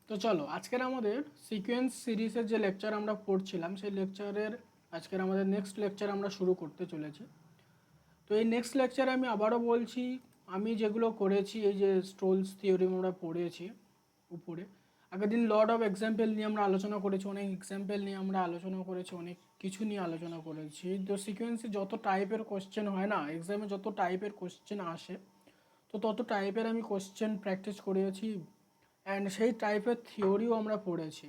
তো চলো আজকের আমাদের সিকোয়েন্স সিরিজের যে লেকচার আমরা পড়ছিলাম সেই লেকচারের আজকের আমাদের নেক্সট লেকচার আমরা শুরু করতে চলেছি। তো এই নেক্সট লেকচারে আমি আবারও বলছি, আমি যেগুলো করেছি এই যে স্টোলস থিওরিম আমরা পড়েছি উপরে, আগের দিন লর্ড অফ এক্সাম্পল নিয়ে আমরা আলোচনা করেছি, অনেক এক্সাম্পল নিয়ে আমরা আলোচনা করেছি, অনেক কিছু নিয়ে আলোচনা করেছি। তো সিকোয়েন্সে যত টাইপের কোশ্চেন হয় না, এক্সামে যত টাইপের কোশ্চেন আসে, তো তত টাইপের আমি কোশ্চেন প্র্যাকটিস করেছি অ্যান্ড সেই টাইপের থিওরিও আমরা পড়েছি।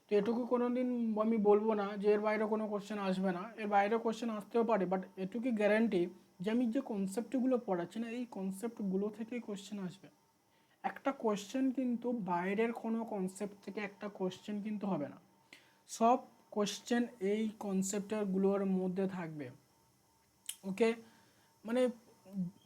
তো এটুকু কোনো দিন আমি বলবো না যে এর বাইরে কোনো কোশ্চেন আসবে না, এর বাইরে কোশ্চেন আসতেও পারে, বাট এটুকুই গ্যারান্টি যে আমি যে কনসেপ্টগুলো পড়াচ্ছি না এই কনসেপ্টগুলো থেকেই কোশ্চেন আসবে। একটা কোশ্চেন কিন্তু বাইরের কোনো কনসেপ্ট থেকে একটা কোশ্চেন কিন্তু হবে না, সব কোশ্চেন এই কনসেপ্টগুলোর মধ্যে থাকবে। ওকে, মানে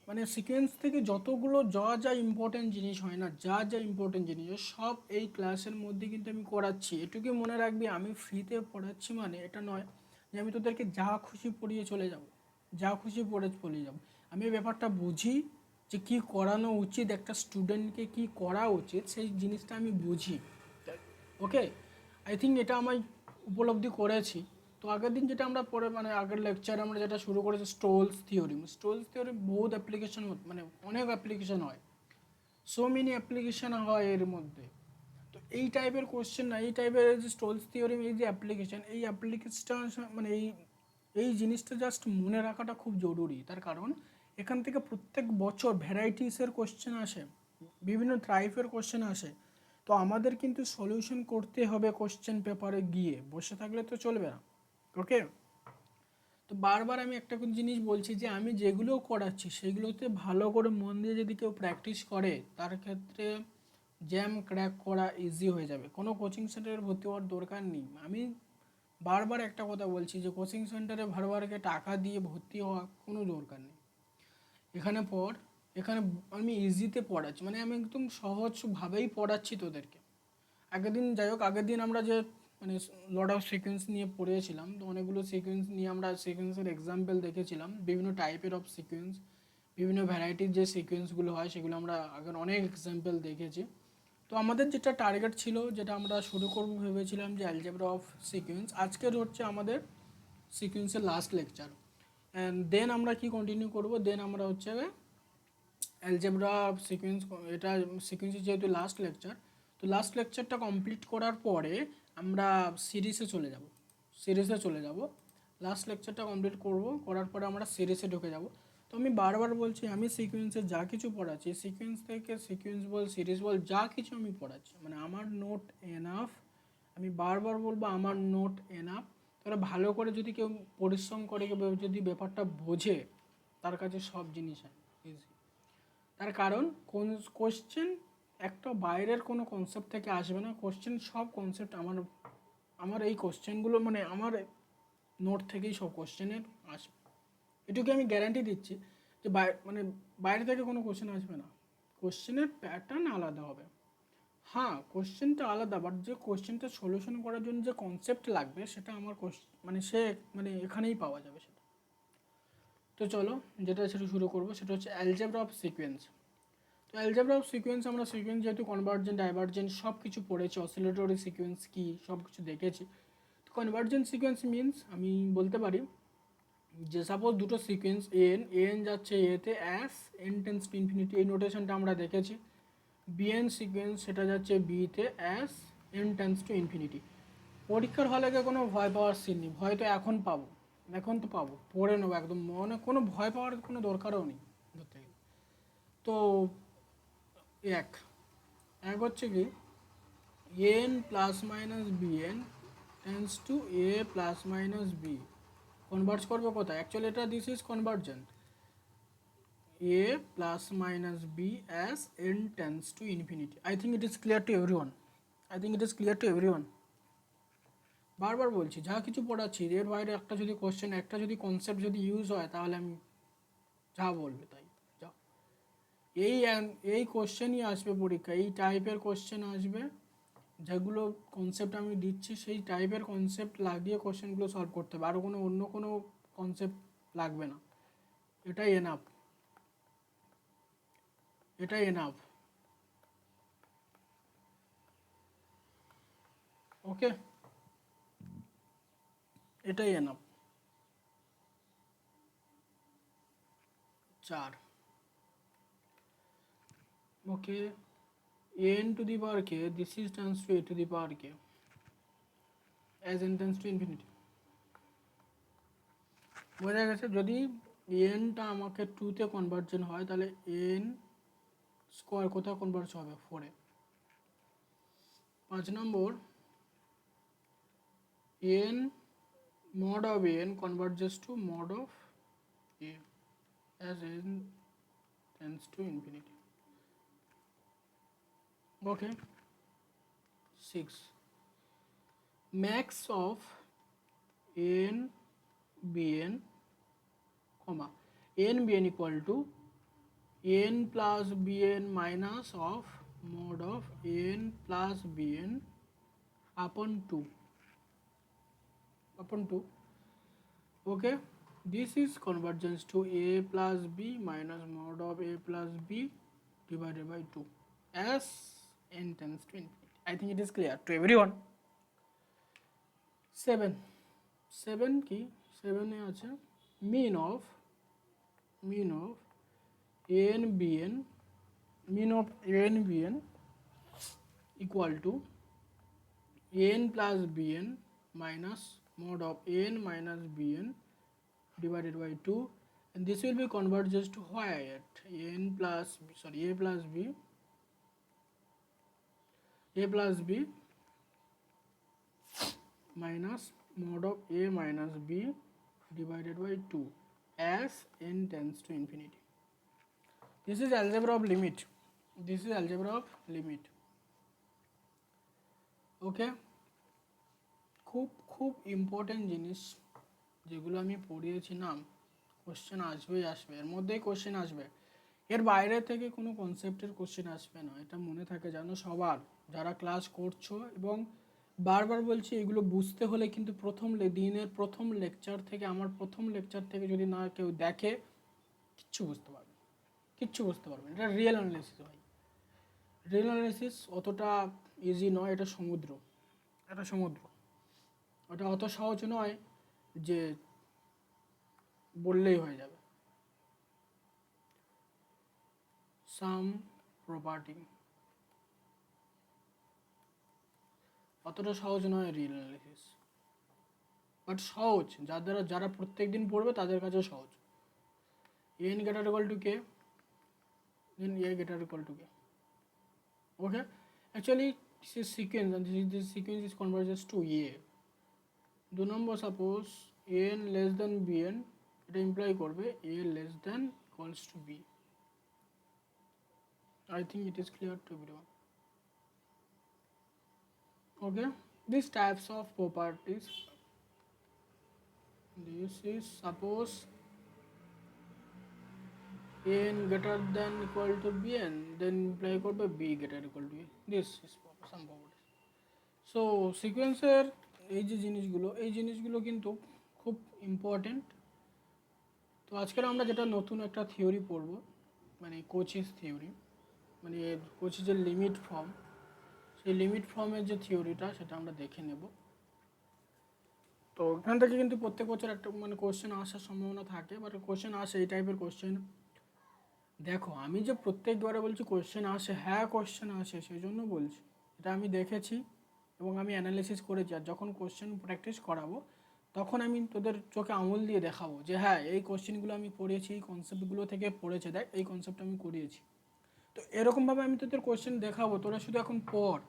মানে সিকোয়েন্স থেকে যতগুলো যা যা ইম্পর্টেন্ট জিনিস হয় না, যা যা ইম্পর্টেন্ট জিনিস হয় সব এই ক্লাসের মধ্যে কিন্তু আমি করাচ্ছি। এটুকুই মনে রাখবি, আমি ফ্রিতে পড়াচ্ছি মানে এটা নয় যে আমি তোদেরকে যা খুশি পড়িয়ে চলে যাব, যা খুশি পড়ে চলে যাব। আমি ব্যাপারটা বুঝি যে কী করানো উচিত, একটা স্টুডেন্টকে কী করা উচিত সেই জিনিসটা আমি বুঝি। ওকে, আই থিঙ্ক এটা আমি উপলব্ধি করেছি। তো আগের দিন যেটা আমরা পড়ে মানে আগের লেকচারে আমরা যেটা শুরু করেছি স্টোলস থিওরি বহুত অ্যাপ্লিকেশন, মানে অনেক অ্যাপ্লিকেশন হয়, সো মেনি অ্যাপ্লিকেশন হয় এর মধ্যে। তো এই টাইপের কোশ্চেন না, এই টাইপের যে স্টোলস থিওরি এই যে অ্যাপ্লিকেশন, এই অ্যাপ্লিকেশনটা মানে এই জিনিসটা জাস্ট মনে রাখাটা খুব জরুরি। তার কারণ এখান থেকে প্রত্যেক বছর ভ্যারাইটিসের কোশ্চেন আসে, বিভিন্ন টাইপের কোশ্চেন আসে। তো আমাদের কিন্তু সলিউশন করতে হবে কোশ্চেন পেপারে গিয়ে, বসে থাকলে তো চলবে না। ওকে, তো বারবার আমি একটা জিনিস বলছি যে আমি যেগুলো করাচ্ছি সেগুলোতে ভালো করে মন দিয়ে যদি কেউ প্র্যাকটিস করে তার ক্ষেত্রে জ্যাম ক্র্যাক করা ইজি হয়ে যাবে। কোনো কোচিং সেন্টারে ভর্তি হওয়ার দরকার নেই। আমি বারবার একটা কথা বলছি যে কোচিং সেন্টারে বারবারকে টাকা দিয়ে ভর্তি হওয়া কোনো দরকার নেই। এখানে পড়, এখানে আমি ইজিতে পড়াচ্ছি, মানে আমি একদম সহজভাবেই পড়াচ্ছি তোদেরকে। আগের দিন যাই হোক, আগের দিন আমরা যে মানে লট অফ সিকোয়েন্স নিয়ে পড়েছিলাম, তো অনেকগুলো সিকোয়েন্স নিয়ে আমরা সিকোয়েন্সের এক্সাম্পল দেখেছিলাম, বিভিন্ন টাইপের অফ সিকোয়েন্স, বিভিন্ন ভ্যারাইটির যে সিকোয়েন্সগুলো হয় সেগুলো আমরা আগের অনেক এক্সাম্পল দেখেছি। তো আমাদের যেটা টার্গেট ছিল, যেটা আমরা শুরু করব ভেবেছিলাম যে অ্যালজেব্রা অফ সিকোয়েন্স, আজকের হচ্ছে আমাদের সিকোয়েন্সের লাস্ট লেকচার। অ্যান্ড দেন আমরা কি কন্টিনিউ করব, দেন আমরা হচ্ছে অ্যালজেব্রা সিকোয়েন্স, এটা সিকোয়েন্সের যেহেতু লাস্ট লেকচার, তো লাস্ট লেকচারটা কমপ্লিট করার পরে আমরা সিরিজে চলে যাব। লাস্ট লেকচারটা কমপ্লিট করব, করার পরে আমরা সিরিজে ঢুকে যাব। তো আমি বারবার বলছি আমি সিকোয়েন্সে যা কিছু পড়াচ্ছি, সিকোয়েন্স থেকে সিকোয়েন্স বল, সিরিজ বল, যা কিছু আমি পড়াচ্ছি মানে আমার নোট এনাফ। আমি বারবার বলবো আমার নোট এনাফ। তাহলে ভালো করে যদি কেউ পরিশ্রম করে, কেউ যদি ব্যাপারটা বোঝে, তার কাছে সব জিনিস ইজি। তার কারণ কোন কোশ্চেন একটা বাইরের কোনো কনসেপ্ট থেকে আসবে না, কোশ্চেন সব কনসেপ্ট আমার আমার এই কোশ্চেনগুলো মানে আমার নোট থেকেই সব কোশ্চেনের আসবে। এটুকু আমি গ্যারান্টি দিচ্ছি যে মানে বাইরে থেকে কোনো কোশ্চেন আসবে না, কোশ্চেনের প্যাটার্ন আলাদা হবে। হ্যাঁ, কোশ্চেনটা আলাদা, বাট যে কোশ্চেনটা সলিউশন করার জন্য যে কনসেপ্ট লাগবে সেটা আমার মানে মানে এখানেই পাওয়া যাবে সেটা। তো চলো যেটা সেটা শুরু করবো, সেটা হচ্ছে অ্যালজেব্রা অফ সিকোয়েন্স। তো অ্যালজেব্রা অফ সিকোয়েন্স আমরা সিকোয়েন্স যেহেতু কনভার্জেন্ট ডাইভার্জেন্ট সব কিছু পড়েছি, অসিলেটরি সিকোয়েন্স কী সব কিছু দেখেছি। তো কনভার্জেন্ট সিকোয়েন্স মিনস আমি বলতে পারি যে সাপোজ দুটো সিকোয়েন্স এন যাচ্ছে এতে as n tends to infinity, এই নোটেশনটা আমরা দেখেছি। বিএন সিকোয়েন্স সেটা যাচ্ছে বিতে as n tends to infinity. পরীক্ষার হলে গিয়ে কোনো ভয় পাওয়ার সিন নেই, ভয় তো এখন পাবো, এখন তো পাবো, পড়ে নেবো একদম, মনে কোনো ভয় পাওয়ার কোনো দরকারও নেই ধরতে গেলে। তো এক এক হচ্ছে কি n plus minus b n tends to a plus minus b, converge করবো কোথায়, অ্যাকচুয়ালি এটা this is convergent, a plus minus b as n tends to infinity. I think it is clear to everyone, I think it is clear to everyone. বারবার বলছি যা কিছু পড়াচ্ছি এর বাইরে একটা যদি কোশ্চেন, একটা যদি কনসেপ্ট যদি ইউজ হয় তাহলে আমি যা বলবে তাই যা, এই এই কোশ্চেনই আসবে পরীক্ষা, এই টাইপের কোশ্চেন আসবে, যেগুলো কনসেপ্ট আমি দিচ্ছি সেই টাইপের কনসেপ্ট লাগিয়ে কোশ্চেনগুলো সলভ করতে হবে, আরও কোনো অন্য কোনো কনসেপ্ট লাগবে না। এটাই এনাফ, এটাই এনাফ। ওকে, এটাই enough. 4, okay, n to the power k, this is tends to a to the power k as n tends to infinity। বোঝা গেছে? যদি nটা আমাকে 2 তে কনভার্জন হয় তাহলে n স্কোয়ার কোথায় কনভার্জ হবে? 4-এ। 5 নম্বর, n mod of n converges to mod of a as n tends to infinity। Okay, 6, max of n bn comma n bn equal to n plus bn minus of mod of n plus bn upon 2 okay, this is convergence to a plus b minus mod of a plus b divided by 2 as n tends to infinity। I think it is clear to everyone। 7 কি 7 এ আছে mean of n bn equal to n plus bn minus mod of n minus bn divided by 2, and this will be converges to what? a plus b minus mod of a minus b divided by 2 as n tends to infinity। This is algebra of limit। ওকে, খুব important জিনিস যেগুলো আমি পড়িয়েছি না, question আসবে, এর মধ্যেই question আসবে, এর বাইরে থেকে কোনো কনসেপ্টের কোশ্চেন আসবে না, এটা মনে থাকে জানো সবার যারা ক্লাস করছো। এবং বারবার বলছি, এগুলো বুঝতে হলে কিন্তু দিনের প্রথম লেকচার থেকে, আমার প্রথম লেকচার থেকে যদি না কেউ দেখে, কিচ্ছু বুঝতে পারবে এটা রিয়েল অ্যানালিসিস হয়। রিয়েল অ্যানালিসিস অতটা ইজি নয়, এটা সমুদ্র, ওটা অত সহজ নয় যে বললেই হয়ে যাবে। সাম প্রপার্টি অতটা সহজ নয় রিয়েল অ্যানালিসিস, বাট সহজ যারা প্রত্যেক দিন পড়বে তাদের কাছে সহজ। n greater equal to k, then a greater equal to k। Okay, actually this is sequence, and this sequence is converges to a। 2 number, suppose n less than bn, এটা imply করবে a less than equals to b। I think it is clear to everyone। Okay, these types of properties, this is suppose n greater than equal to bn, then imply করবে b greater equal to a। This is some properties। So সিকোয়েন্সের এই জিনিসগুলো কিন্তু খুব important. তো আজকের আমরা যেটা নতুন একটা থিওরি পড়ব, মানে কোচিস থিওরি, মানে কোচি যে লিমিট ফর্ম, সেই লিমিট ফর্মের যে থিওরিটা সেটা আমরা দেখে নেব। তো এখান থেকে কিন্তু প্রত্যেক বছর একটা মানে কোশ্চেন আসার সম্ভাবনা থাকে, বাট কোশ্চেন আসে এই টাইপের কোশ্চেন। দেখো, আমি যে প্রত্যেকবারে বলছি কোশ্চেন আসে, হ্যাঁ কোশ্চেন আসে, সেই জন্য বলছি, এটা আমি দেখেছি এবং আমি অ্যানালিসিস করেছি। আর যখন কোশ্চেন প্র্যাকটিস করাবো তখন আমি তোদের চোখে আঙুল দিয়ে দেখাবো যে হ্যাঁ এই কোশ্চেনগুলো আমি পড়েছি, এই কনসেপ্টগুলো থেকে পড়েছে, দেখ এই কনসেপ্ট আমি করিয়েছি। তো এরকমভাবে আমি তোদের কোশ্চেন দেখাবো, তোরা শুধু এখন পড়,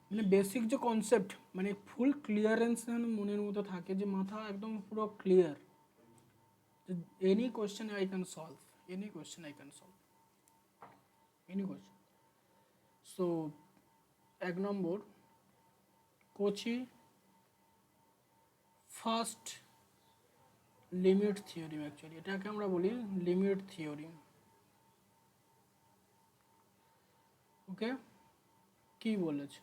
মানে বেসিক যে কনসেপ্ট, মানে ফুল ক্লিয়ারেন্স যেন মনের মতো থাকে, যে মাথা একদম পুরো clear, any question I can solve, any question. So 1 number, Kochi first limit theorem, actually এটাকে আমরা বলি লিমিট থিওরিম। ওকে, কি বলেছে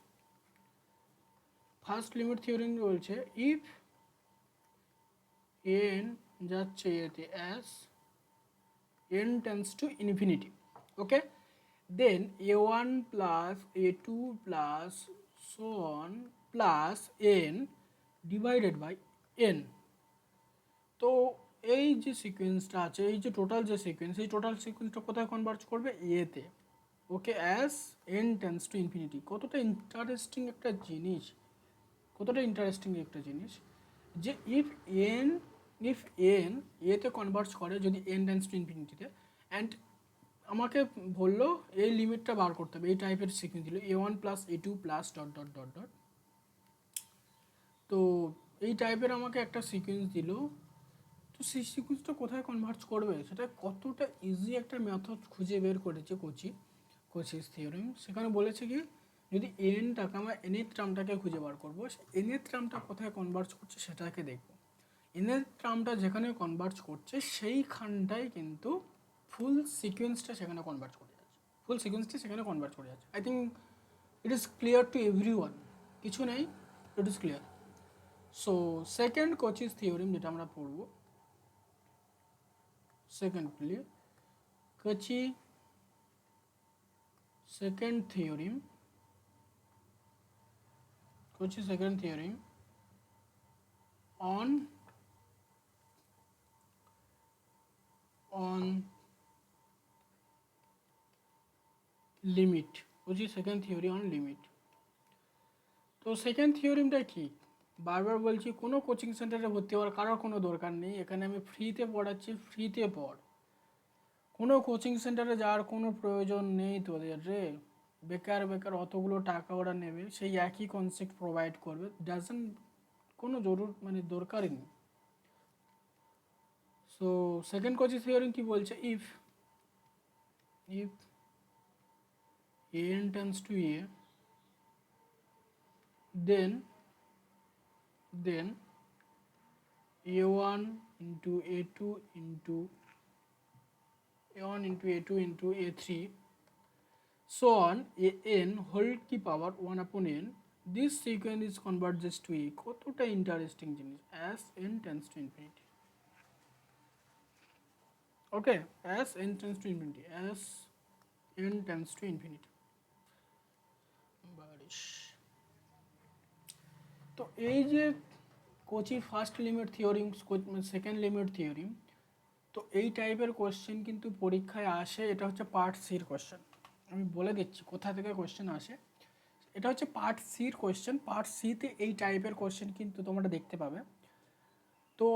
ফার্স্ট লিমিট থিওরিম? বলছে ইফ n যাচ্ছে এতে as n tends to infinity, okay, then a1 plus a2 plus so on plus n divided by n. তো এই যে সিকোয়েন্সটা আছে, এই যে টোটাল যে সিকোয়েন্স, এই টোটাল সিকোয়েন্সটা কোথায় কনভার্জ করবে? এতে। Okay, as n tends to infinity. কতটা ইন্টারেস্টিং একটা জিনিস, কতটা ইন্টারেস্টিং একটা জিনিস যে ইফ এন এতে কনভার্জ করে যদি এন টেন্ডস টু ইনফিনিটিতে, অ্যান্ড আমাকে বললো এই লিমিটটা বার করতে হবে, এই টাইপের সিকোয়েন্স দিল A1 plus A2 plus dot dot dot dot. তো এই টাইপের আমাকে একটা সিকোয়েন্স দিল। তো সেই সিকোয়েন্সটা কোথায় কনভার্জ করবে, সেটা কতটা ইজি একটা মেথড খুঁজে বের করেছে কোচিস থিওরেম। সেখানে বলেছে কি, যদি এনটাকে আমরা এনএর টার্মটাকে খুঁজে বার করবো, এনএর টার্মটা কোথায় কনভার্জ করছে সেটাকে দেখবো। এনএর টার্মটা যেখানে কনভার্জ করছে সেইখানটাই কিন্তু ফুল সিকোয়েন্সটা সেখানে কনভার্জ করে যাচ্ছে, ফুল সিকোয়েন্সটা সেখানে কনভার্জ করে যাচ্ছে। I think it is clear to everyone, কিছু নেই, it is clear. So second Cauchy's theorem যেটা আমরা পড়বো, secondly Cauchy second theorem, Cauchy second theorem on limit, Cauchy second theory on limit। তো সেকেন্ড থিওরিমটা কি, বারবার বলছি কোনো কোচিং সেন্টারে ভর্তি হওয়ার কারোর কোনো দরকার নেই, এখানে আমি ফ্রিতে পড়াচ্ছি, ফ্রিতে পড়। কোনো কোচিং সেন্টারে যাওয়ার কোনো প্রয়োজন নেই তোদের রে, বেকার বেকার অতগুলো টাকা ওরা নেবে, সেই একই কনসেপ্ট প্রোভাইড করবে, ডাজেন্ট কোনো দরকারই নেই। সো সেকেন্ড কোচি থিওরি কি বলছে, if an tends to a, then a1 into a2 into a3 so on an whole ki power 1 upon n, this sequence is converges to a। কতটা interesting জিনিস, as n tends to infinity। Okay, as n tends to infinity, as n tends to infinity। তো এই যে Kochi first limit theorem, second limit theorem, তো এই টাইপের question কিন্তু পরীক্ষায় আসে। এটা হচ্ছে পার্ট সির কোশ্চেন, আমি বলে দিচ্ছি কোথা থেকে কোশ্চেন আসে। এটা হচ্ছে পার্ট সির কোশ্চেন, পার্ট সিতে এই টাইপের কোশ্চেন কিন্তু তোমরা দেখতে পাবে। তো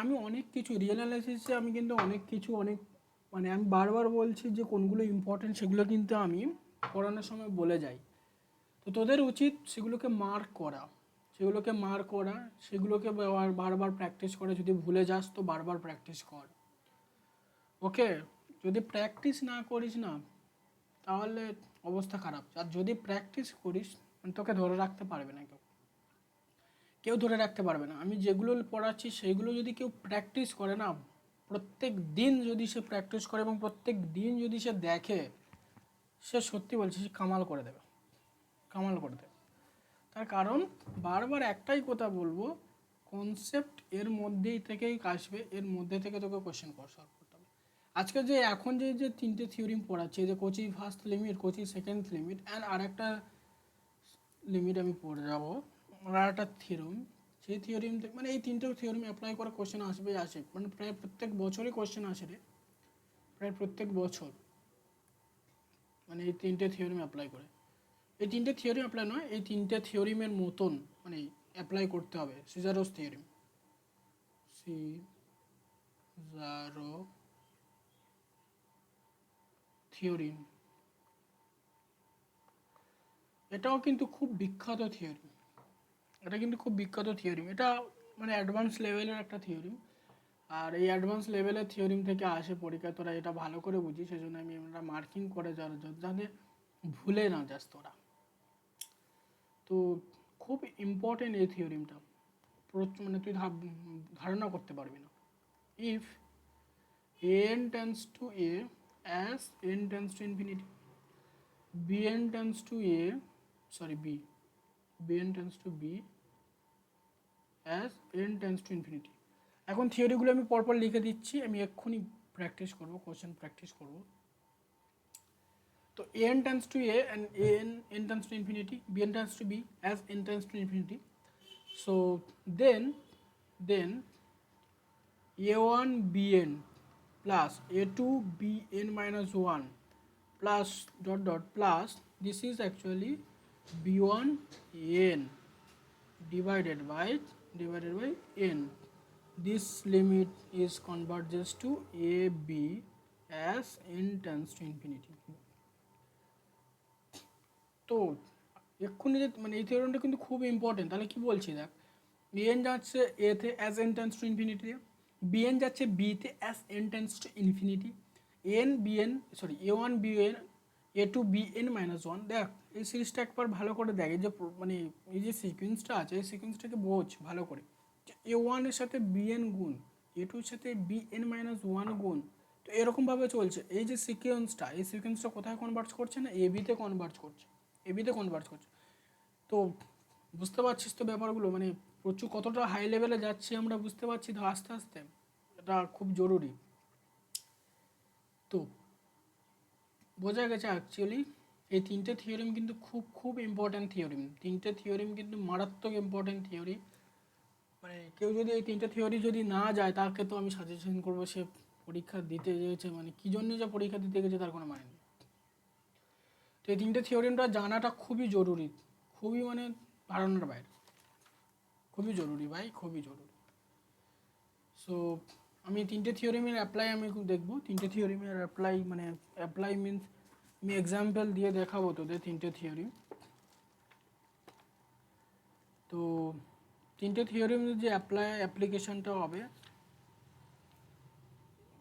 আমি অনেক কিছু রিয়েল অ্যানালাইসিসে আমি কিন্তু আমি বারবার বলছি যে কোনগুলো ইম্পর্টেন্ট সেগুলো কিন্তু আমি পড়ানোর সময় বলে যাই। তো তোদের উচিত সেগুলোকে মার্ক করা, সেগুলোকে বারবার প্র্যাকটিস করে। যদি ভুলে যাস তো বারবার প্র্যাকটিস কর। ওকে, যদি প্র্যাকটিস না করিস না তাহলে অবস্থা খারাপ, আর যদি প্র্যাকটিস করিস তোকে ধরে রাখতে পারবে না, কেউ ধরে রাখতে পারবে না। আমি যেগুলো পড়াচ্ছি সেইগুলো যদি কেউ প্র্যাকটিস করে না, প্রত্যেক দিন যদি সে প্র্যাকটিস করে এবং প্রত্যেক দিন যদি সে দেখে, সে সত্যি বলছে সে কামাল করে দেবে। তার কারণ বারবার একটাই কথা বলবো, কনসেপ্ট এর মধ্যেই থেকেই আসবে, এর মধ্যে থেকে তোকে কোশ্চেন সলভ করতে হবে। আজকে যে এখন যে তিনটে থিওরিম পড়াচ্ছে, যে Kochi first limit, Kochi second limit, and আরেকটা লিমিট আমি পড়ে যাবো, আর একটা থিওরিম, সেই থিওরিম এই তিনটে থিওরিম অ্যাপ্লাই করে কোশ্চেন আসে, প্রায় প্রত্যেক বছরই কোশ্চেন আসে রে, প্রায় প্রত্যেক বছর এই তিনটে থিওরিম অ্যাপ্লাই করে। এই তিনটে থিওরিম অ্যাপ্লাই নয়, এই তিনটে থিওরিমের মতন অ্যাপ্লাই করতে হবে। সিজারোস থিওরিম, এটাও কিন্তু খুব বিখ্যাত থিওরিম, এটা অ্যাডভান্স লেভেলের একটা থিওরিম। আর এই অ্যাডভান্স লেভেলের থিওরিম থেকে আসে পরীক্ষায়, তোরা এটা ভালো করে বুঝিস, সেজন্য আমরা মার্কিং করে যাতে ভুলে না যাস তোরা। তো খুব ইম্পর্টেন্ট এই থিওরিমটা, তুই ধারণা করতে পারবি না। If an tends to a as n tends to infinity, bn tends to bn tends to b as n tends to infinity। এখন থিওরিগুলো আমি পরপর লিখে দিচ্ছি, আমি এক্ষুনি প্র্যাকটিস করব, কোশ্চেন প্র্যাকটিস করব। তো n tends to a and n tends to infinity, bn tends to b as n tends to infinity. So then a1 bn plus a2 bn minus 1 plus dot dot plus this is actually b1 n divided by n. This limit is converges to a b as n tends to infinity. তো এক্ষুনি যে মানে এই থিওরেমটা কিন্তু খুব important. তাহলে কি বলছি দেখ, এন যাচ্ছে এতে as n tends to infinity, b n যাচ্ছে বিতে as n tends to infinity, n b n sorry a one b n a two b n minus one. দেখ এই সিরিজটা একবার ভালো করে দেখ, এই যে মানে এই যে সিকোয়েন্সটা আছে এই সিকোয়েন্সটাকে বোঝ ভালো করে। এ ওয়ানের সাথে বিএন গুণ, এ টুর সাথে বিএন মাইনাস ওয়ান গুণ, তো এরকমভাবে চলছে। এই যে সিকোয়েন্সটা এই সিকোয়েন্সটা কোথায় কনভার্ট করছে না, এবিতে কনভার্ট করছে, এবিতে কনভার্ট করছে। তো বুঝতে পারছিস তো ব্যাপারগুলো, মানে প্রচুর কতটা হাই লেভেলে যাচ্ছি আমরা বুঝতে পারছি তো আস্তে আস্তে, এটা খুব জরুরি। তো বোঝা গেছে অ্যাকচুয়ালি এই তিনটে থিওরিম কিন্তু খুব খুব ইম্পর্ট্যান্ট থিওরিম, তিনটে থিওরিম কিন্তু মারাত্মক ইম্পর্ট্যান্ট থিওরি। মানে কেউ যদি এই তিনটে থিওরি যদি না যায় তাকে তো আমি সাজেশন করবো সে পরীক্ষা দিতে গেছে, মানে কী জন্য যে পরীক্ষা দিতে গেছে তার কোনো মানে নেই। তো এই তিনটে থিওরিমটা জানাটা খুবই জরুরি, খুবই মানে ধারণার বাইরে, খুবই জরুরি ভাই, খুবই জরুরি। সো আমি তিনটে থিওরিমের অ্যাপ্লাই আমি দেখবো, তিনটে থিওরিমের অ্যাপ্লাই মানে অ্যাপ্লাই মিনস আমি এক্সাম্পল দিয়ে দেখাবো তোদের তিনটে থিওরিম। তো তিনটে থিওরিমের যে অ্যাপ্লিকেশনটা হবে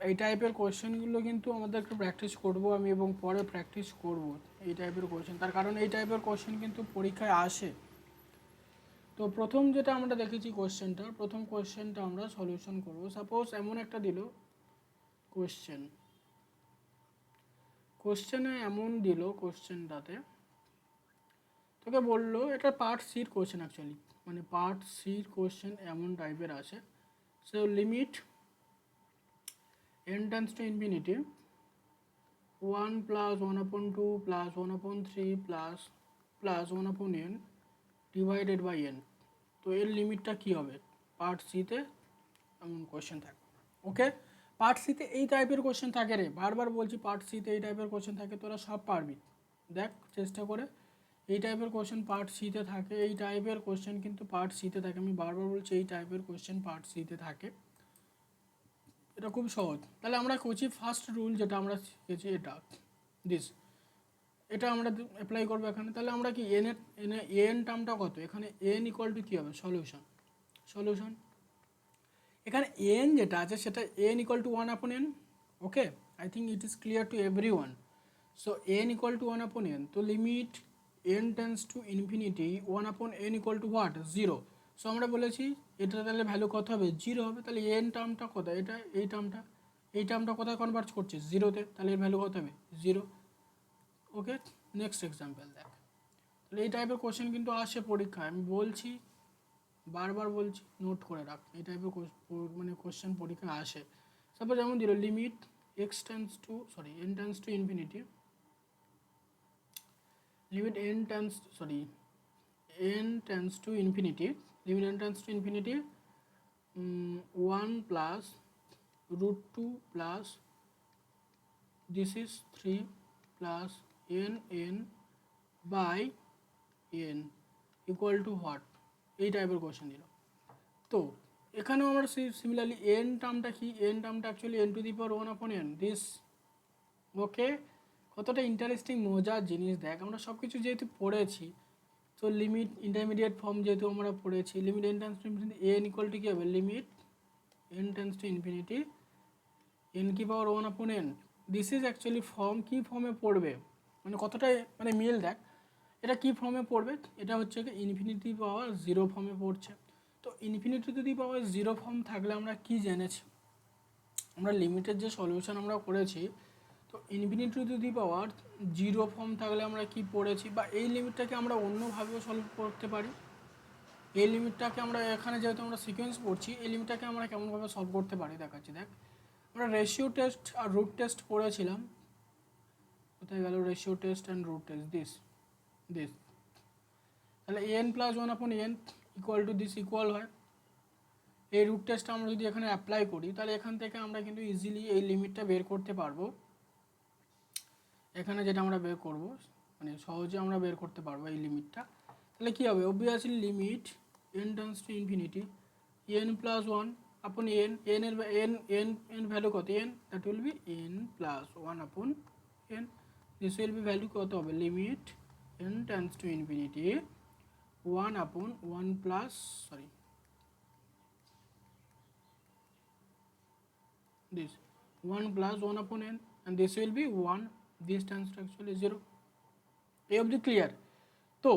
এই টাইপের কোয়েশ্চেনগুলো কিন্তু আমাদের একটু প্র্যাকটিস করবো আমি, এবং পরে প্র্যাকটিস করব এই টাইপের কোয়েশ্চেন, তার কারণ এই টাইপের কোয়েশ্চেন কিন্তু পরীক্ষায় আসে। তো প্রথম যেটা আমরা দেখেছি কোয়েশ্চেনটা, প্রথম কোয়েশ্চেনটা আমরা সলিউশন করব। সাপোজ এমন একটা দিল কোয়েশ্চেনে এমন দিল, কোয়েশ্চেনটাতে তোকে বললো এটা পার্ট সির কোয়েশ্চেন অ্যাকচুয়ালি, মানে পার্ট সির কোয়েশ্চেন এমন টাইপের আছে। So limit n tends to infinity 1 plus 1 upon 2 plus 1 upon 3 plus 1 upon n divided by n। তো এর লিমিটটা কী হবে, পার্ট সিতে এমন কোয়েশ্চেন থাকে। ওকে, পার্ট সিতে এই টাইপের কোয়েশ্চেন থাকে রে, বারবার বলছি পার্ট সিতে এই টাইপের কোয়েশ্চেন থাকে, তোরা সব পারবি, দেখ চেষ্টা করে। এই টাইপের কোয়েশ্চেন পার্ট সিতে থাকে, এই টাইপের কোয়েশ্চেন কিন্তু পার্ট সিতে থাকে, আমি বারবার বলছি এই টাইপের কোয়েশ্চেন পার্ট সিতে থাকে। এটা খুব সহজ। তাহলে আমরা করছি ফার্স্ট রুল যেটা আমরা শিখেছি এটা এটা আমরা অ্যাপ্লাই করবো এখানে। তাহলে আমরা কি এন টার্মটা কত, এখানে এন ইকুয়াল টু কী হবে, সলিউশন এখানে এন যেটা আছে সেটা N equal two 1 upon N. Okay, I think it is clear to every one. So N equal two 1 upon N, তো limit n tends to infinity 1 upon n equal two what, 0। So আমরা বলেছি এটা তাহলে value কত হবে, 0 হবে। তাহলে N টার্মটা কোথায়, এটা এই টার্মটা কোথায় কনভার্ট করছে, 0-তে, তাহলে এর ভ্যালু কত হবে, 0। ওকে, নেক্সট এক্সাম্পল দেখ। তাহলে এই টাইপের কোশ্চেন কিন্তু আসে পরীক্ষায়, আমি বলছি বারবার বলছি, নোট করে রাখ, এই টাইপের মানে কোশ্চেন পরীক্ষায় আসে। সাপোজ যেমন দিল limit n tends to infinity, limit n tends to infinity, 1 plus root 2 plus this is 3 plus n by n equal to what, এই টাইপের কোশ্চেন দিল। তো এখানেও আমরা সিমিলারলি n টার্মটা কি, n টার্মটা actually n to the power 1 upon n this. ওকে, কতটা ইন্টারেস্টিং মজার জিনিস দেখ, আমরা সব কিছু যেহেতু পড়েছি, তো লিমিট ইন্টারমিডিয়েট ফর্ম যেহেতু আমরা পড়েছি, limit n tends to infinity n equal to কী হবে, limit n tends to infinity n কি power 1 upon n. This is actually form, কী ফর্মে পড়বে, মানে কতটা মানে মিল দেখ, এটা কী ফর্মে পড়বে, এটা হচ্ছে ইনফিনিটি পাওয়ার 0 ফর্মে পড়ছে। তো ইনফিনিটি যদি পাওয়ার 0 ফর্ম থাকলে আমরা কি জেনেছি, আমরা লিমিটের যে সলিউশন আমরা করেছি, তো infinity two the power 0 form থাকলে আমরা কি পড়েছি, বা এই লিমিটটাকে আমরা অন্যভাবেও সলভ করতে পারি। এই লিমিটটাকে আমরা এখানে যেহেতু আমরা সিকোয়েন্স পড়ছি, এই লিমিটটাকে আমরা কেমনভাবে সলভ করতে পারি দেখাচ্ছি। দেখ আমরা রেশিও টেস্ট আর রুট টেস্ট পড়েছিলাম, কোথায় গেল ratio test and root test, this তাহলে n plus one upon n equal to this equal হয়। এই রুট টেস্টটা আমরা যদি এখানে অ্যাপ্লাই করি তাহলে এখান থেকে আমরা কিন্তু ইজিলি এই লিমিটটা বের করতে পারবো। এখানে যেটা আমরা বের করব মানে সহজে আমরা বের করতে পারবো এই লিমিটটা। তাহলে কী হবে, obviously limit n tends to infinity n plus one upon n, n value কত n, that will be n plus one upon n. This will be value কত হবে, limit n tends to infinity one upon one plus this 1 plus 1 upon n and this will be 1, this tends to actually 0. এই অবধি clear তো?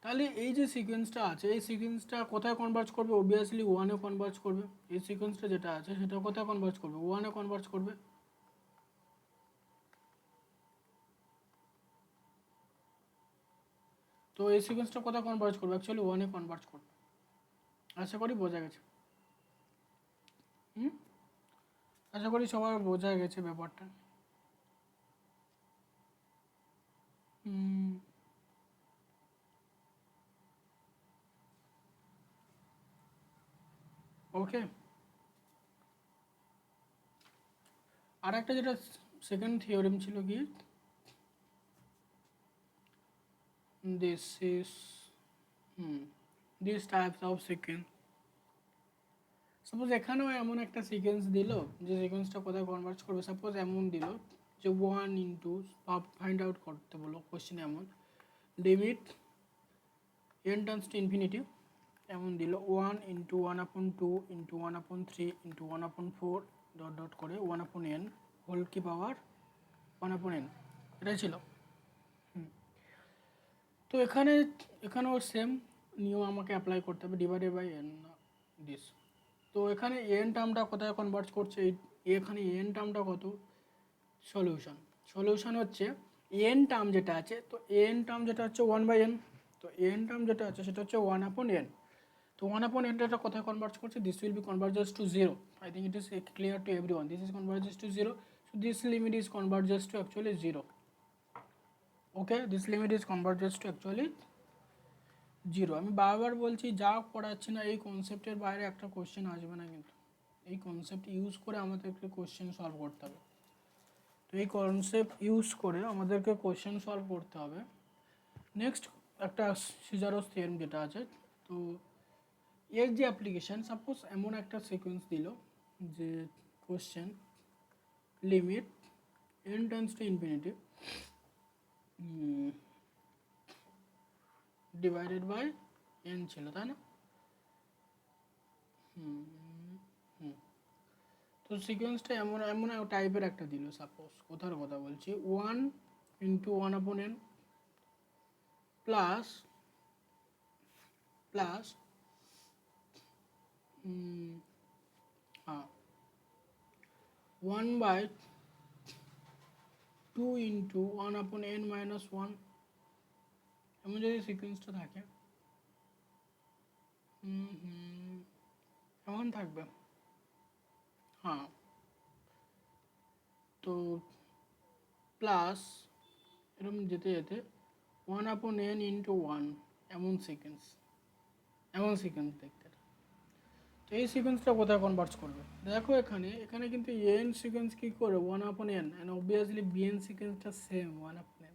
তাহলে এই যে সিকোয়েন্সটা আছে এই সিকোয়েন্সটা কোথায় কনভার্জ করবে, অবভিয়াসলি ওয়ানে কনভার্জ করবে। এই সিকোয়েন্সটা যেটা আছে সেটা কোথায় কনভার্জ করবে, ওয়ানে কনভার্জ করবে। তো এই সিকোয়েন্সটা কোথায় কনভার্জ করবে, অ্যাকচুয়ালি ওয়ানে কনভার্জ করবে। আশা করি বোঝা গেছে। আশা করি সবার বোঝা গেছে ব্যাপারটা। ওকে, আর একটা যেটা সেকেন্ড থিওরেম ছিল কি, this is these types of sequence. Suppose এখানেও এমন একটা সিকোয়েন্স দিল যে সিকোয়েন্সটা কোথায় কনভার্জ করবে, সাপোজ এমন দিল যে 1 ইন্টু ফাইন্ড আউট করতে বলো কোশ্চেনে, এমন limit n tends to infinity এমন দিল 1 into 1/2 into 1/3 into 1/4 dot dot করে 1/n হোল কি পাওয়ার 1/n, এটাই ছিল। তো এখানেও সেম নিয়ম আমাকে অ্যাপ্লাই করতে হবে, ডিভাইডেড বাই এন দিস। তো এখানে এন টার্মটা কোথায় কনভার্ট করছে, এখানে এন টার্মটা কত, সলিউশন হচ্ছে এন টার্ম যেটা আছে, তো এন টার্ম যেটা হচ্ছে 1/n, তো এন টার্ম যেটা আছে সেটা হচ্ছে 1/n। তো 1/n কোথায় কনভার্ট করছে, this will be converges to 0। I think it is clear to everyone, this is converges to 0, so this limit is converges to actually 0. Okay, this limit is converges to actually 0. আমি বারবার বলছি যা পড়াচ্ছি না এই কনসেপ্টের বাইরে একটা কোশ্চেন আসবে না, কিন্তু এই কনসেপ্ট ইউজ করে আমাদেরকে কোশ্চেন সলভ করতে হবে। তো এই কনসেপ্ট ইউজ করে আমাদেরকে কোশ্চেন সলভ করতে হবে। নেক্সট একটা সিজারোস থিওরেম যেটা আছে, তো এর যে অ্যাপ্লিকেশান, সাপোজ এমন একটা সিকোয়েন্স দিল যে question limit n tends to infinity divided by n ছিল, তাই না? তো সিকোয়েন্সটা এমন টাইপের একটা দিল, সাপোজ কোথার কথা বলছি, 1 into 1/n plus 1/2 into 1/n minus 1, এমন যদি সিকোয়েন্সটা থাকে এমন থাকবে। হ্যাঁ, তো প্লাস এরকম যেতে যেতে 1/n ইন্টু 1, এমন সিকোয়েন্স দেখতে। তো এই সিকোয়েন্সটা কোথায় কনভার্জ করবে, দেখো এখানে কিন্তু এন সিকোয়েন্স কী করে 1/n, অ্যান্ড অবভিয়াসলি বিএন সিকোয়েন্সটা same 1/n।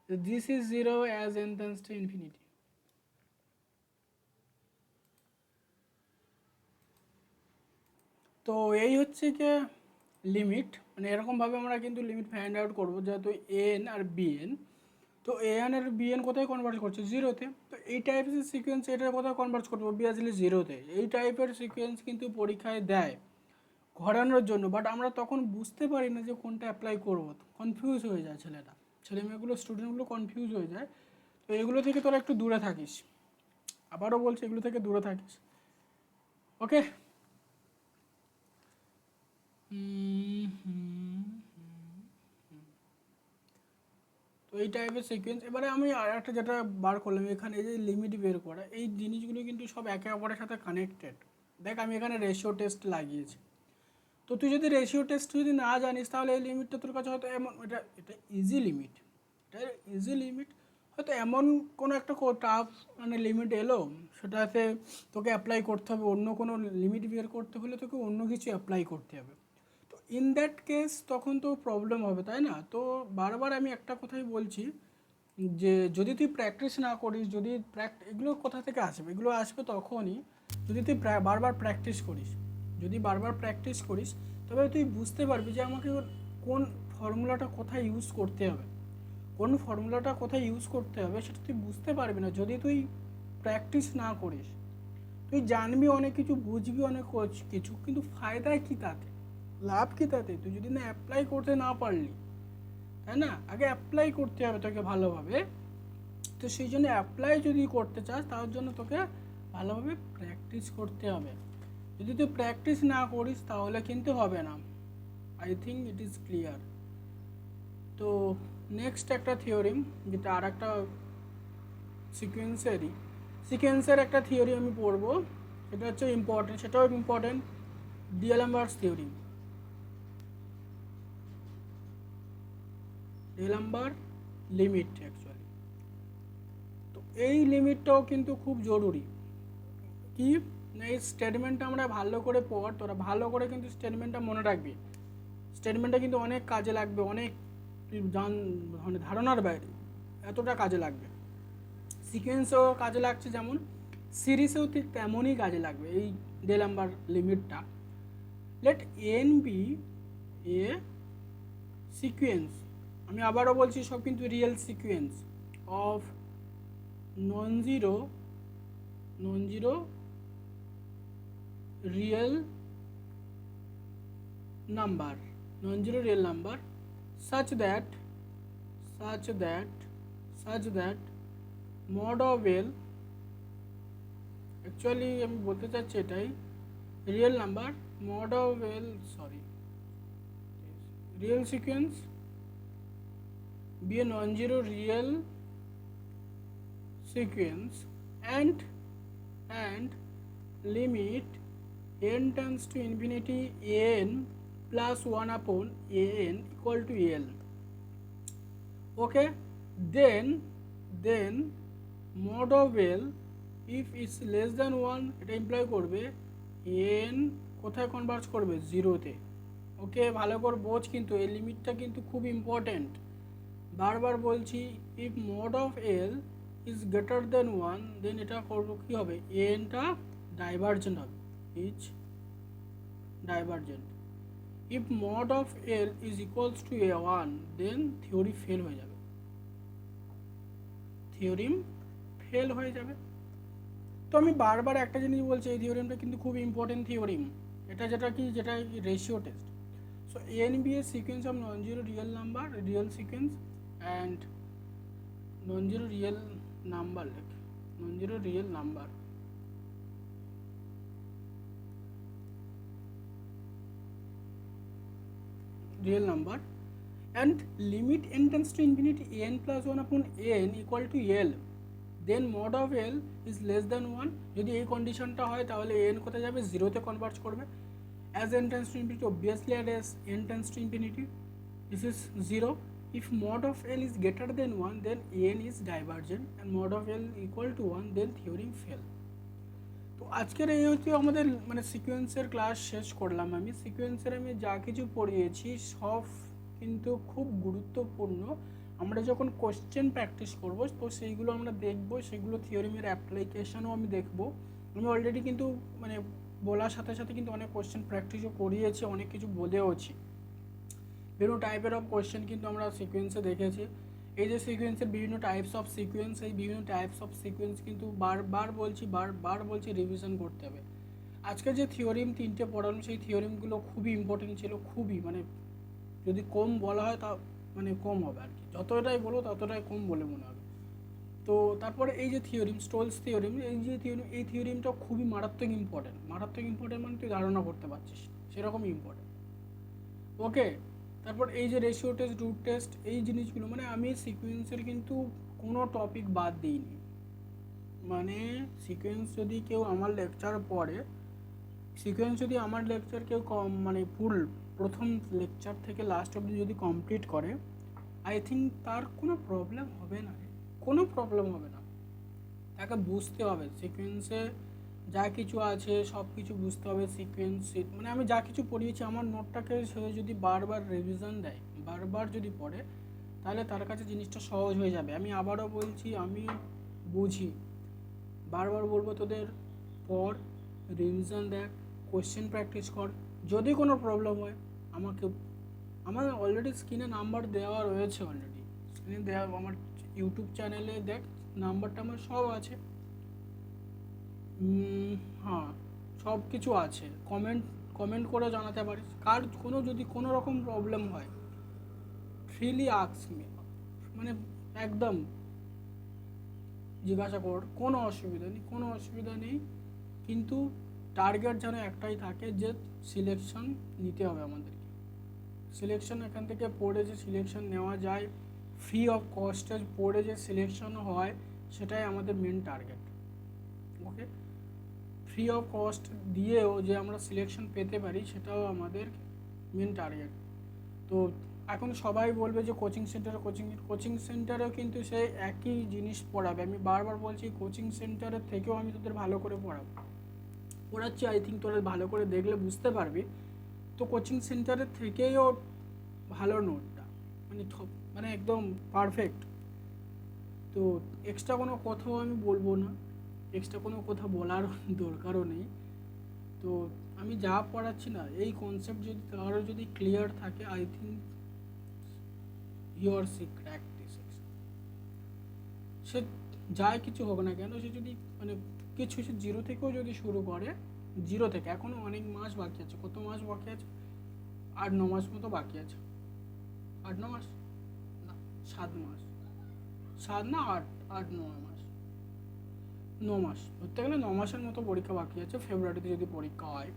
This is 0 as n tends to infinity. তো এই হচ্ছে কি লিমিট, মানে এরকমভাবে আমরা কিন্তু লিমিট ফাইন্ড আউট করবো, যেহেতু এন আর বিএন, তো এন আর বিএন কোথায় কনভার্ট করছে, 0-তে। তো এই টাইপের সিকোয়েন্স এটা কোথায় কনভার্ট করবো, অবভিয়াসলি 0-তে। এই টাইপের সিকোয়েন্স কিন্তু পরীক্ষায় দেয় ঘোরানোর জন্য, বাট আমরা তখন বুঝতে পারি না যে কোনটা অ্যাপ্লাই করবো, কনফিউজ হয়ে যায় ছেলেমেয়েগুলো স্টুডেন্টগুলো কনফিউজ হয়ে যায়। তো এগুলো থেকে তোরা একটু দূরে থাকিস, আবারও বলছি এগুলো থেকে দূরে থাকিস। ওকে, তো এই টাইপের সিকোয়েন্স। এবারে আমি আর একটা যেটা বার করলাম এখানে, এই যে লিমিট বের করা, এই জিনিসগুলো কিন্তু সব একে অপরের সাথে কানেক্টেড। দেখ আমি এখানে রেশিও টেস্ট লাগিয়েছি, তো তো তুই যদি রেশিও টেস্ট যদি না জানিস তাহলে এই লিমিটটা তোর কাছে হয়তো এমন, এটা ইজি লিমিট, এটা ইজি লিমিট, হয়তো এমন কোনো একটা টাফ মানে লিমিট এলো, সেটাতে তোকে অ্যাপ্লাই করতে হবে, অন্য কোনো লিমিট বের করতে হলে তোকে অন্য কিছু অ্যাপ্লাই করতে হবে। তো ইন দ্যাট কেস তখন তো প্রবলেম হবে, তাই না? তো বারবার আমি একটা কথাই বলছি যে যদি তুই প্র্যাকটিস না করিস, যদি এগুলো কোথা থেকে আসবে, এগুলো আসবে তখনই যদি তুই বারবার প্র্যাকটিস করিস। যদি বারবার প্র্যাকটিস করিস তবে তুই বুঝতে পারবি যে আমাকে কোন ফর্মুলাটা কোথায় ইউজ করতে হবে, কোন ফর্মুলাটা কোথায় ইউজ করতে হবে সেটা তুই বুঝতে পারবি না যদি তুই প্র্যাকটিস না করিস। তুই জানবি অনেক কিছু, বুঝবি অনেক কিছু, কিন্তু ফায়দায় কী তাতে, লাভ কী তাতে, তুই যদি না অ্যাপ্লাই করতে না পারলি, তাই না? আগে অ্যাপ্লাই করতে হবে তোকে ভালোভাবে। তো সেই জন্য অ্যাপ্লাই যদি করতে চাস তার জন্য তোকে ভালোভাবে প্র্যাকটিস করতে হবে। যদি তুই প্র্যাকটিস না করিস তাহলে কিন্তু হবে না। I think it is clear. তো নেক্সট একটা থিওরিম, যেটা আর একটা সিকোয়েন্সের একটা থিওরি আমি পড়বো, সেটা হচ্ছে ইম্পর্টেন্ট, সেটাও ইম্পর্টেন্ট, ডিএলএমবার্স থিওরি, ডিএলএমবার লিমিট অ্যাকচুয়ালি। তো এই লিমিটটাও কিন্তু খুব জরুরি। কি না, এই স্টেটমেন্টটা আমরা ভালো করে পড়, তোরা ভালো করে কিন্তু স্টেটমেন্টটা মনে রাখবি। স্টেটমেন্টটা কিন্তু অনেক কাজে লাগবে, অনেক মানে ধারণার বাইরে, এতটা কাজে লাগবে। সিকোয়েন্সেও কাজে লাগছে যেমন, সিরিজেও ঠিক তেমনই কাজে লাগবে এই ডেলাম্বার লিমিটটা। Late N b a sequence, আমি আবারও বলছি সব কিন্তু real sequence of non zero real number, non-zero real number, such that mod of L, actually আমি বলতে চাচ্ছি এটাই, real number mod of L, real sequence be a non-zero real sequence and limit n tends to infinity n plus 1 upon an equal to L. Okay, then mod of L if is less than 1, এটা employee করবে n কোথায় converge করবে, জিরোতে। ওকে, ভালো করে বোঝ, কিন্তু এই লিমিটটা কিন্তু খুব ইম্পর্টেন্ট। বারবার বলছি, if mod of L is greater than 1 then এটা করবো কি হবে, nটা ডাইভারজেন্ট হবে, is divergent. If mod of L is equals to a1 then theory fail হয়ে যাবে, থিওরিম ফেল হয়ে যাবে। তো আমি বারবার একটা জিনিস বলছি, এই থিওরিমটা কিন্তু খুব ইম্পর্টেন্ট থিওরিম, এটা যেটা ratio test. So n b a sequence of non zero real number, real sequence and non zero real number, non zero real number, real number, and limit n tends to infinity n plus 1 upon n equal to L, then mod of L is less than 1, যদি এই কন্ডিশনটা হয় তাহলে n কোথায় যাবে, জিরোতে convert করবে। as n tends to infinity, obviously as n tends to infinity this is 0. if mod of L is greater than 1 then n is divergent and mod of L equal to 1 then theorem fail. তো আজকের এই হচ্ছে আমাদের মানে সিকোয়েন্সের class শেষ করলাম। আমি সিকোয়েন্সের আমি যা কিছু পড়িয়েছি সব কিন্তু খুব গুরুত্বপূর্ণ। আমরা যখন কোশ্চেন প্র্যাকটিস করব তো সেইগুলো আমরা দেখব, সেগুলো থিওরিমের অ্যাপ্লিকেশনও আমি দেখব। আমি অলরেডি কিন্তু মানে বলার সাথে সাথে কিন্তু অনেক কোশ্চেন প্র্যাকটিসও করিয়েছি, অনেক কিছু বলেওছি। বিভিন্ন টাইপের অফ কোশ্চেন কিন্তু আমরা সিকোয়েন্সে দেখেছি। এই যে সিকোয়েন্সের বিভিন্ন টাইপস অফ সিকোয়েন্স, এই বিভিন্ন টাইপস অফ সিকোয়েন্স কিন্তু বারবার বলছি রিভিশন করতে হবে। আজকে যে থিওরিম তিনটে পড়ালাম সেই থিওরিমগুলো খুবই ইম্পর্টেন্ট ছিল, খুবই মানে যদি কম বলা হয় তা মানে কম হবে আর কি, যতটাই বলো ততটাই কম বলে মনে হবে। তো তারপরে এই যে থিওরিম, স্টোলস থিওরিম, এই থিওরিমটা খুবই মারাত্মক ইম্পর্টেন্ট মানে তুই ধারণা করতে পারছিস সেরকমই ইম্পর্টেন্ট। ওকে, তারপর এই যে রেশিও টেস্ট, রুট টেস্ট, এই জিনিসগুলো মানে আমি সিকোয়েন্সের কিন্তু কোনো টপিক বাদ দিইনি। মানে সিকোয়েন্স যদি কেউ আমার লেকচার পড়ে সিকোয়েন্স যদি আমার লেকচার কেউ মানে ফুল প্রথম লেকচার থেকে লাস্ট অবধি যদি কমপ্লিট করে, আই থিঙ্ক তার কোনো প্রবলেম হবে না, কোনো প্রবলেম হবে না। তাকে বুঝতে হবে সিকোয়েন্সে যা কিছু আছে সব কিছু বুঝতে হবে। সিকোয়েন্স মানে আমি যা কিছু পড়িয়েছি আমার নোটটাকে সে যদি বারবার রিভিশন দেয়, বারবার যদি পড়ে, তাহলে তার কাছে জিনিসটা সহজ হয়ে যাবে। আমি আবারও বলছি, আমি বুঝি, বারবার বলবো তোদের পড়, রিভিশন দেখ, কোয়েশ্চেন প্র্যাকটিস কর। যদি কোনো প্রবলেম হয় আমাকে, আমার অলরেডি স্ক্রিনে নাম্বার দেওয়া রয়েছে, অলরেডি স্ক্রিনে দেওয়া আমার ইউটিউব চ্যানেলে দেখ, নাম্বারটা আমার সব আছে। হ্যাঁ, সব কিছু আছে। কমেন্ট করে জানাতে পারিস। কার কোনো যদি কোনো রকম প্রবলেম হয়, ফ্রিলি আস্ক মি, মানে একদম জিজ্ঞাসা কর, কোনো অসুবিধা নেই। কিন্তু টার্গেট যেন একটাই থাকে যে সিলেকশন নিতে হবে আমাদেরকে। সিলেকশন এখান থেকে পড়ে যে সিলেকশন নেওয়া যায়, ফ্রি অফ কস্টে পড়ে যে সিলেকশন হয়, সেটাই আমাদের main target. Okay, free of cost দিয়েও যে আমরা সিলেকশন পেতে পারি, সেটাও আমাদের মেন টার্গেট। তো এখন সবাই বলবে যে কোচিং সেন্টারেও কিন্তু সেই একই জিনিস পড়াবে। আমি বারবার বলছি, কোচিং সেন্টারের থেকেও আমি তোদের ভালো করে পড়াচ্ছি। আই থিঙ্ক তোরা ভালো করে দেখলে বুঝতে পারবি। তো কোচিং সেন্টারের থেকেও ভালো নোটটা, মানে একদম পারফেক্ট। তো এক্সট্রা কোনো কথাও আমি বলবো না, এক্সট্রা কোনো কথা বলার দরকারও নেই। তো আমি যা পড়াচ্ছি না, এই কনসেপ্ট যদি কারো যদি ক্লিয়ার থাকে, I think you're see crack this. সে যাই কিছু হোক না কেন, সে যদি মানে কিছু সে জিরো থেকেও যদি শুরু করে, জিরো থেকে এখনও অনেক মাস বাকি আছে। কত মাস বাকি আছে? 8-9 মাস মতো বাকি আছে। 8-9 মাস না, 7 মাস, 7 না 8-9 মাস, 9 মাস ধরতে গেলে 9 মাসের মতো পরীক্ষা বাকি আছে। ফেব্রুয়ারিতে যদি পরীক্ষা হয়,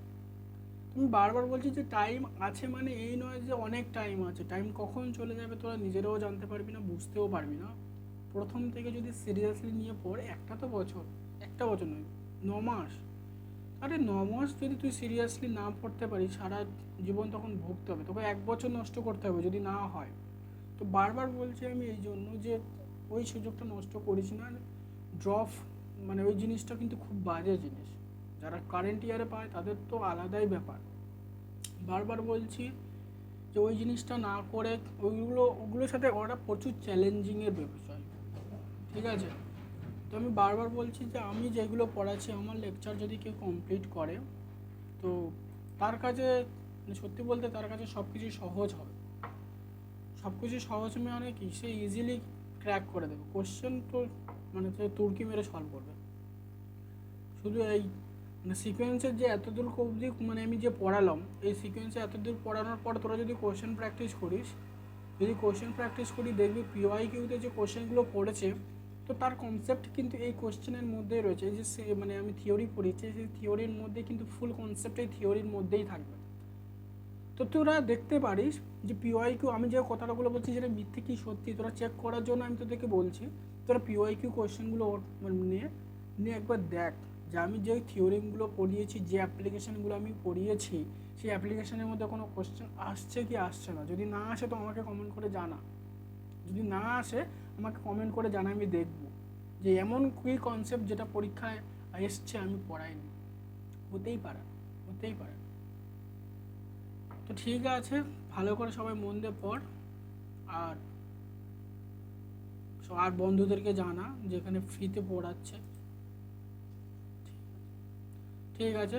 তুমি বারবার বলছি যে টাইম আছে, মানে এই নয় যে অনেক টাইম আছে। টাইম কখন চলে যাবে তোরা নিজেরাও জানতে পারবি না, বুঝতেও পারবি না। প্রথম থেকে যদি সিরিয়াসলি নিয়ে পড়ে, একটা বছর নয়, 9 মাস। আরে 9 মাস যদি তুই সিরিয়াসলি না পড়তে পারিস, সারা জীবন তখন ভুগতে হবে, তোকে 1 বছর নষ্ট করতে হবে যদি না হয়। তো বারবার বলছি আমি এই জন্য যে ওই সুযোগটা নষ্ট করিস না। ড্রপ মানে ওই জিনিসটা কিন্তু খুব বাজে জিনিস। যারা কারেন্ট ইয়ারে পায় তাদের তো আলাদাই ব্যাপার। বারবার বলছি যে ওই জিনিসটা না করে, ওগুলোর সাথে ওরা প্রচুর চ্যালেঞ্জিংয়ের বিষয়, ঠিক আছে? তো আমি বারবার বলছি যে আমি যেগুলো পড়াচ্ছি, আমার লেকচার যদি কেউ কমপ্লিট করে, তো তার কাছে সত্যি বলতে তার কাছে সব কিছু সহজ হবে। সব কিছু সহজ মানে কি, সে ইজিলি ক্র্যাক করে দেবে কোশ্চেন। তো মানে তুর্কি মেরে সলভ করবে। শুধু এই মানে সিকোয়েন্সের যে এতদূর অবধি মানে আমি যে পড়ালাম, এই সিকোয়েন্সে এতদূর পড়ানোর পর তোরা যদি কোশ্চেন প্র্যাকটিস করি, দেখবি পিওয়াই কিউতে যে কোশ্চেনগুলো পড়েছে, তো তার কনসেপ্ট কিন্তু এই কোশ্চেনের মধ্যেই রয়েছে। এই যে মানে আমি থিওরি পড়েছি, সেই থিওরির মধ্যে কিন্তু ফুল কনসেপ্ট এই থিওরির মধ্যেই থাকবে। তো তোরা দেখতে পারিস যে পিওয়াই কিউ, আমি যে কথাগুলো বলছি সেটা মিথ্যে কি সত্যি, তোরা চেক করার জন্য আমি তোদেরকে বলছি। তোরা পিওয়াই কিউ কোশ্চেনগুলো নিয়ে একবার দেখ যে আমি যে থিওরিগুলো পড়িয়েছি, যে অ্যাপ্লিকেশানগুলো আমি পড়িয়েছি, সেই অ্যাপ্লিকেশানের মধ্যে কোনো কোশ্চেন আসছে কি আসছে না। যদি না আসে তো আমাকে কমেন্ট করে জানা, আমি দেখব যে এমন কী কনসেপ্ট যেটা পরীক্ষায় এসছে আমি পড়াইনি। হতেই পারে। তো ঠিক আছে, ভালো করে সবাই মন দিয়ে পড়, আর বন্ধুদেরকে জানা যেখানে ফ্রিতে পড়াচ্ছে। ঠিক আছে।